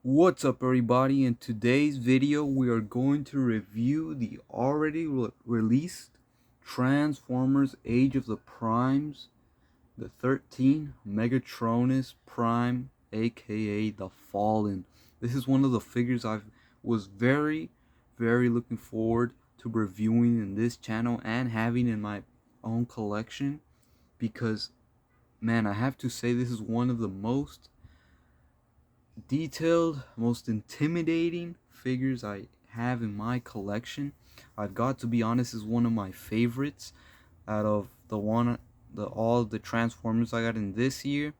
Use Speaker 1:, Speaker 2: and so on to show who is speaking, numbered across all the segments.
Speaker 1: What's up everybody? In today's video we are going to review the already released Transformers Age of the Primes, the 13 Megatronus Prime, aka the Fallen. This is one of the figures I was very looking forward to reviewing in this channel and having in my own collection, because man, I have to say this is one of the most detailed, most intimidating figures I have in my collection. I've got to be honest, is one of my favorites out of all the Transformers I got in this year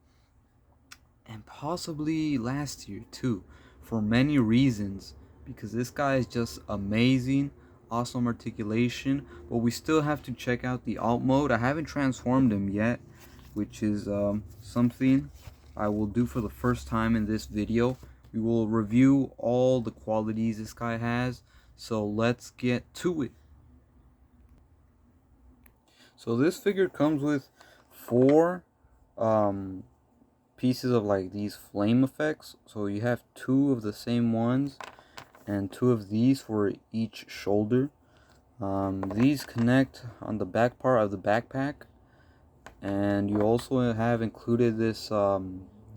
Speaker 1: and possibly last year too, for many reasons, because this guy is just amazing, awesome articulation. But we still have to check out the alt mode. I haven't transformed him yet, which is something I will do for the first time in this video. We will review all the qualities this guy has, so let's get to it. So this figure comes with four pieces of like these flame effects. So you have two of the same ones and two of these for each shoulder. These connect on the back part of the backpack, and you also have included this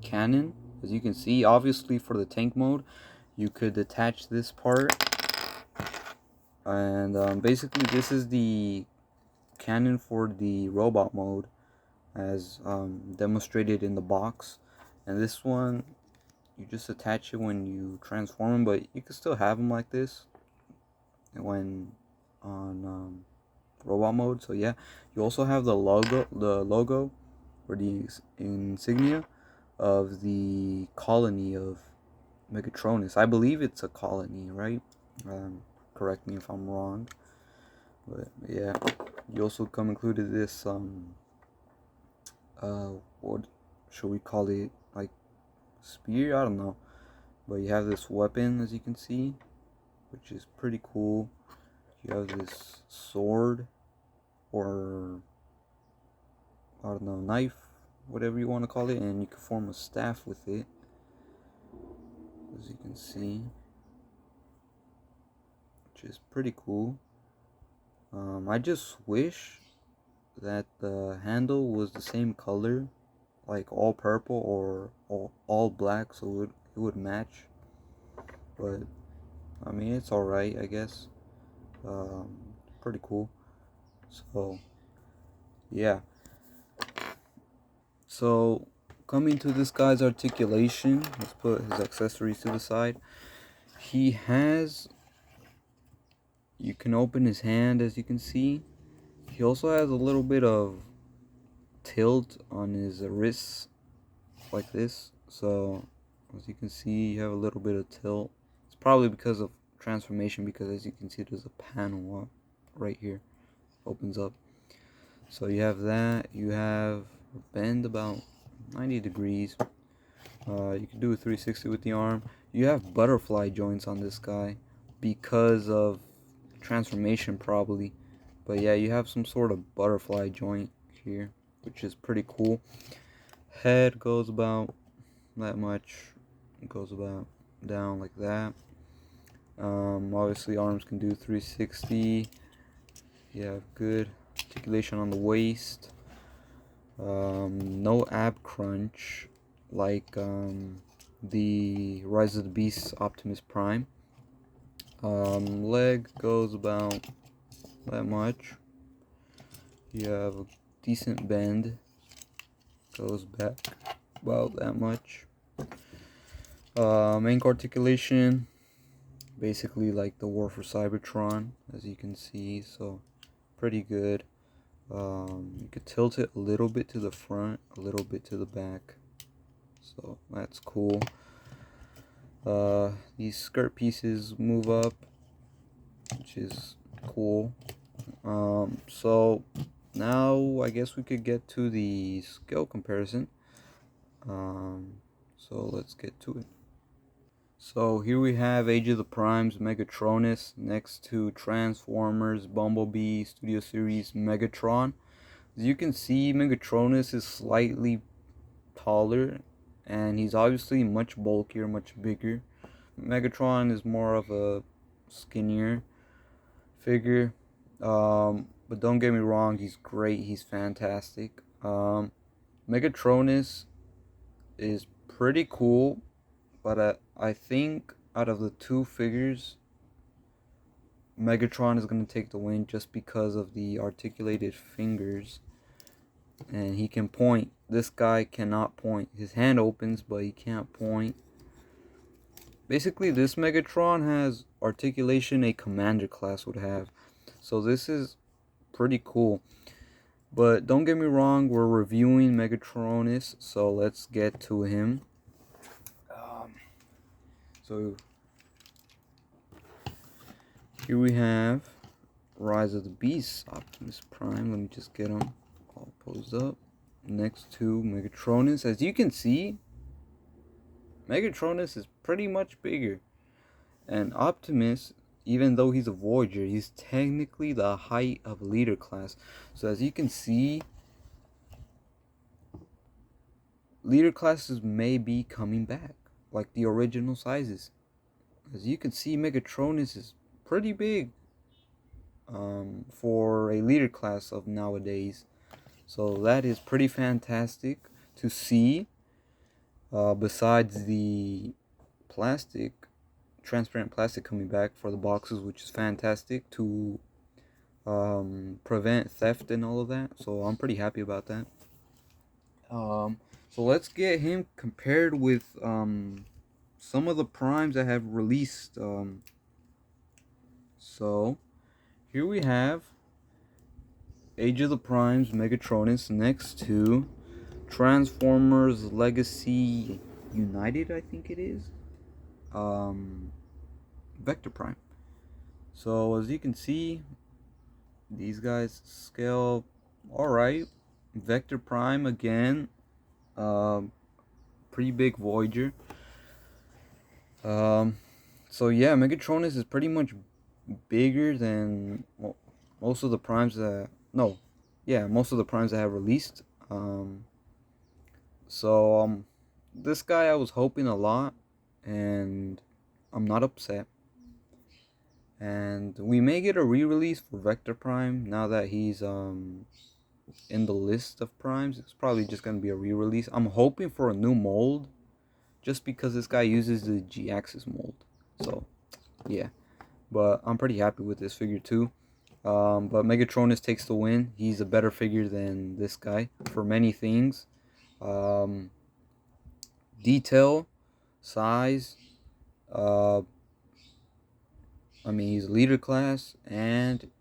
Speaker 1: cannon. As you can see, obviously for the tank mode you could detach this part, and basically this is the cannon for the robot mode, as demonstrated in the box. And this one, you just attach it when you transform them, but you can still have them like this when on robot mode. So yeah, you also have the logo or the insignia of the colony of Megatronus. I believe it's a colony, right? Correct me if I'm wrong, but yeah, you also come included this what should we call it, like spear, I don't know, but you have this weapon, as you can see, which is pretty cool. You have this sword, or I don't know, knife, whatever you want to call it, and you can form a staff with it, as you can see, which is pretty cool. I just wish that the handle was the same color, like all purple or all black, so it would match. But I mean, it's alright, I guess. Pretty cool. So yeah, so coming to this guy's articulation, let's put his accessories to the side. He has, you can open his hand, as you can see. He also has a little bit of tilt on his wrists, like this. So as you can see, you have a little bit of tilt. It's probably because of transformation, because as you can see, there's a panel right here, opens up. So you have that. You have a bend about 90 degrees. You can do a 360 with the arm. You have butterfly joints on this guy because of transformation, probably. But yeah, you have some sort of butterfly joint here, which is pretty cool. Head goes about that much. It goes about down like that. Obviously arms can do 360. You have good articulation on the waist. No ab crunch like the Rise of the Beast Optimus Prime. Leg goes about that much. You have a decent bend, goes back about that much. Ankle articulation, basically like the War for Cybertron, as you can see, so pretty good. You could tilt it a little bit to the front, a little bit to the back, so that's cool. These skirt pieces move up, which is cool. So now I guess we could get to the scale comparison. So let's get to it. So here we have Age of the Primes Megatronus next to Transformers Bumblebee Studio Series Megatron. As you can see, Megatronus is slightly taller, and he's obviously much bulkier, much bigger. Megatron is more of a skinnier figure. But don't get me wrong, he's great. He's fantastic. Megatronus is pretty cool, but I think out of the two figures, Megatron is going to take the win just because of the articulated fingers. And he can point. This guy cannot point. His hand opens, but he can't point. Basically, this Megatron has articulation a commander class would have. So this is pretty cool. But don't get me wrong, we're reviewing Megatronus, so let's get to him. So here we have Rise of the Beast, Optimus Prime. Let me just get him all posed up next to Megatronus. As you can see, Megatronus is pretty much bigger. And Optimus, even though he's a Voyager, he's technically the height of leader class. So as you can see, leader classes may be coming back, like the original sizes. As you can see, Megatronus is pretty big for a leader class of nowadays. So that is pretty fantastic to see. Besides the plastic, transparent plastic coming back for the boxes, which is fantastic to prevent theft and all of that. So I'm pretty happy about that. So let's get him compared with some of the primes that have released. So here we have Age of the Primes Megatronus next to Transformers Legacy United, I think it is. Vector Prime. So as you can see, these guys scale alright. Vector Prime again, pretty big Voyager. So yeah, Megatronus is pretty much bigger than most of the primes that most of the primes that have released. This guy I was hoping a lot, and I'm not upset. And we may get a re-release for Vector Prime now that he's in the list of primes. It's probably just gonna be a re-release. I'm hoping for a new mold, just because this guy uses the G-axis mold. So yeah, but I'm pretty happy with this figure too. But Megatronus takes the win. He's a better figure than this guy for many things. Detail, size, he's leader class, and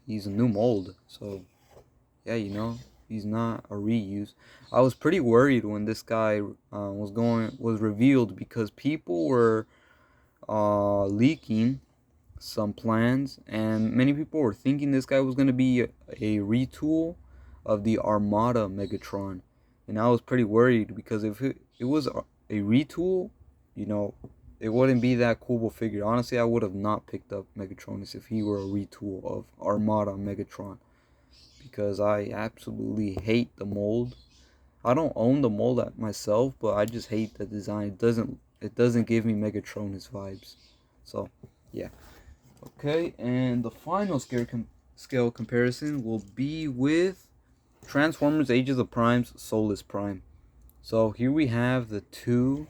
Speaker 1: he's a new mold. So yeah, he's not a reuse. I was pretty worried when this guy was revealed, because people were leaking some plans, and many people were thinking this guy was going to be a retool of the Armada Megatron. And I was pretty worried, because if it was a retool, it wouldn't be that cool of a figure. Honestly, I would have not picked up Megatronus if he were a retool of Armada Megatron, because I absolutely hate the mold. I don't own the mold myself, but I just hate the design. It doesn't give me Megatronus vibes. So yeah. Okay, and the final scale comparison will be with Transformers Age of the Primes Solus Prime. So here we have the two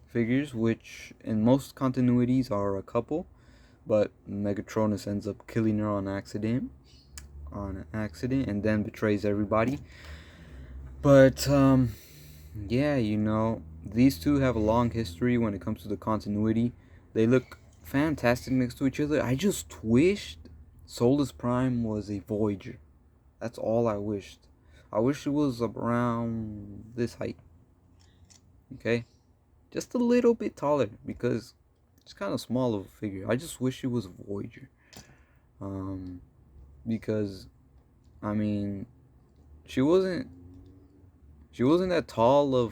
Speaker 1: figures, which in most continuities are a couple, but Megatronus ends up killing her on accident, and then betrays everybody. But yeah, these two have a long history when it comes to the continuity. They look fantastic next to each other. I just wished Solus Prime was a Voyager. That's all I wished. I wish it was around this height. Okay? Just a little bit taller, because it's kind of small of a figure. I just wish it was a Voyager. Because she wasn't that tall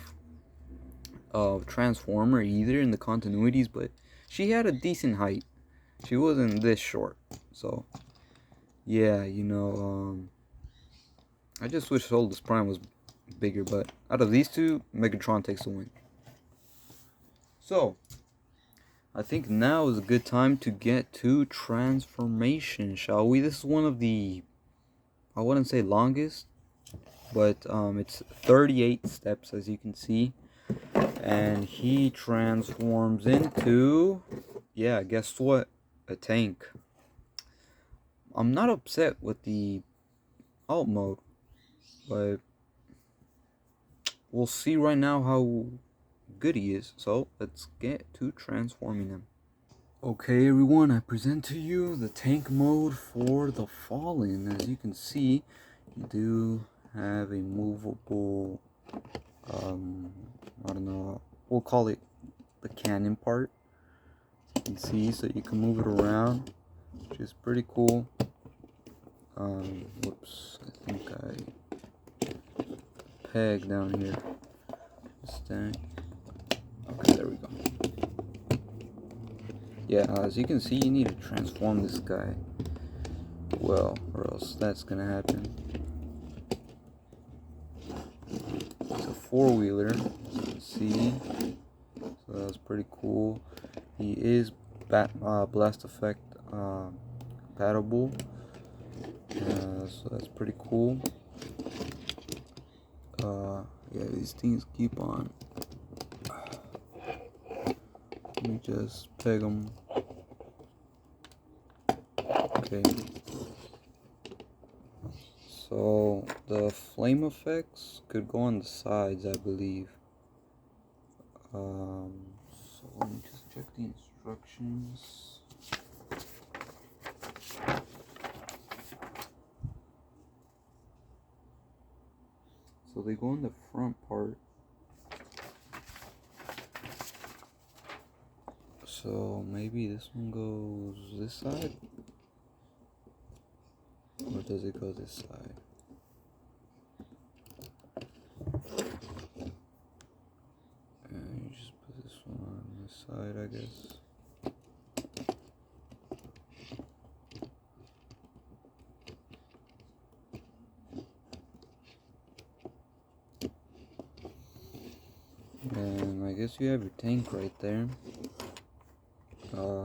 Speaker 1: of Transformer either in the continuities, but she had a decent height. She wasn't this short. So yeah, I just wish Solus Prime was bigger, but out of these two, Megatron takes the win. So I think now is a good time to get to transformation, shall we? This is one of the, I wouldn't say longest, but it's 38 steps, as you can see. And he transforms into, yeah, guess what? A tank. I'm not upset with the alt mode, but we'll see right now how good he is. So let's get to transforming him. Okay everyone, I present to you the tank mode for the Fallen. As you can see, you do have a movable, I don't know, we'll call it the cannon part. As you can see, so you can move it around, which is pretty cool. Whoops, I think I pegged down here. Stank. Okay, there we go. Yeah, as you can see, you need to transform this guy well, or else that's gonna happen. It's a four-wheeler, as you can see, so that's pretty cool. He is blast effect compatible, so that's pretty cool. Yeah, these things keep on. Let me just peg them. Okay. So the flame effects could go on the sides, I believe. So let me just check the instructions. So they go on the front part. So maybe this one goes this side? Or does it go this side? And you just put this one on this side, I guess. And I guess you have your tank right there.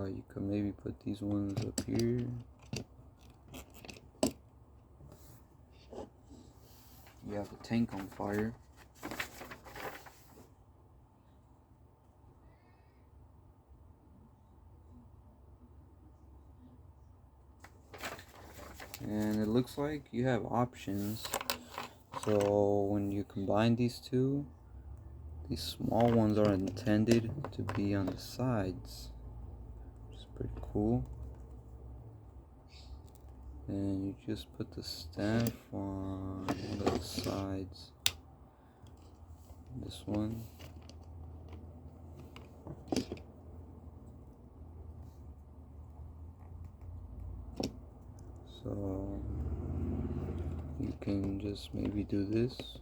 Speaker 1: You can maybe put these ones up here. You have the tank on fire. And it looks like you have options. So when you combine these two, these small ones are intended to be on the sides, which is pretty cool. And you just put the staff on one of the sides. This one. So you can just maybe do this.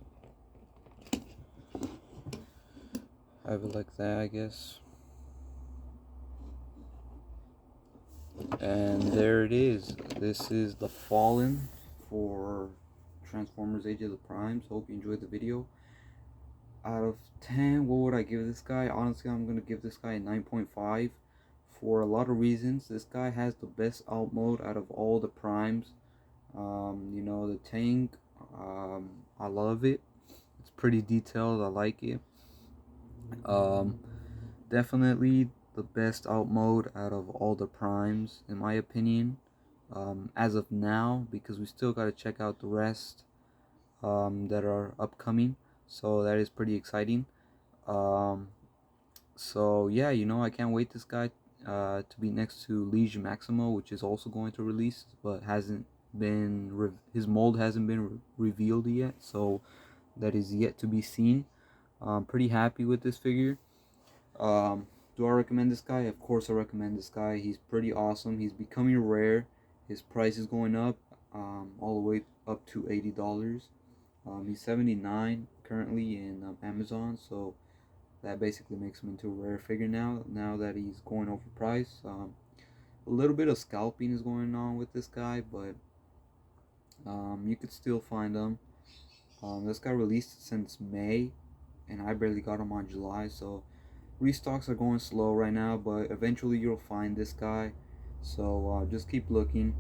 Speaker 1: Have it like that, I guess. And there it is. This is the Fallen for Transformers Age of the Primes. Hope you enjoyed the video. Out of 10, what would I give this guy? Honestly, I'm going to give this guy a 9.5 for a lot of reasons. This guy has the best alt mode out of all the primes. You know, the tank, I love it. It's pretty detailed. I like it. Definitely the best alt mode out of all the primes, in my opinion, as of now, because we still got to check out the rest that are upcoming. So that is pretty exciting. So yeah, you know, I can't wait this guy to be next to Liege Maximo, which is also going to release, but hasn't been his mold hasn't been revealed yet, so that is yet to be seen. I'm pretty happy with this figure. Do I recommend this guy? Of course I recommend this guy. He's pretty awesome. He's becoming rare. His price is going up, all the way up to $80. He's $79 currently in Amazon, so that basically makes him into a rare figure now that he's going over price. A little bit of scalping is going on with this guy, but you could still find him. This guy released since May, and I barely got him on July, so Restocks are going slow right now, but eventually you'll find this guy. So just keep looking.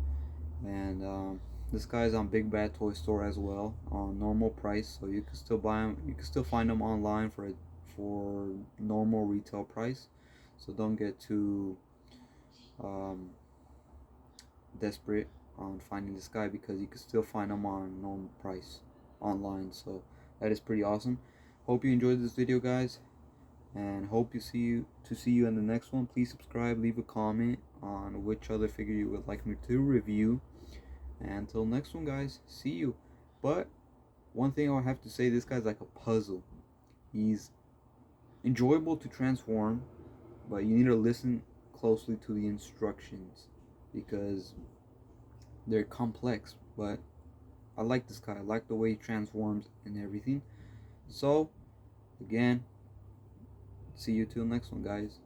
Speaker 1: And this guy's on Big Bad Toy Store as well on normal price, so you can still buy them. You can still find them online for normal retail price. So don't get too um, desperate on finding this guy, because you can still find them on normal price online. So that is pretty awesome. Hope you enjoyed this video, guys, and hope to see you in the next one. Please subscribe, leave a comment on which other figure you would like me to review. And until next one, guys, see you. But one thing I'll have to say, this guy's like a puzzle. He's enjoyable to transform, but you need to listen closely to the instructions because they're complex. But I like this guy. I like the way he transforms and everything. So, again, see you till next one, guys.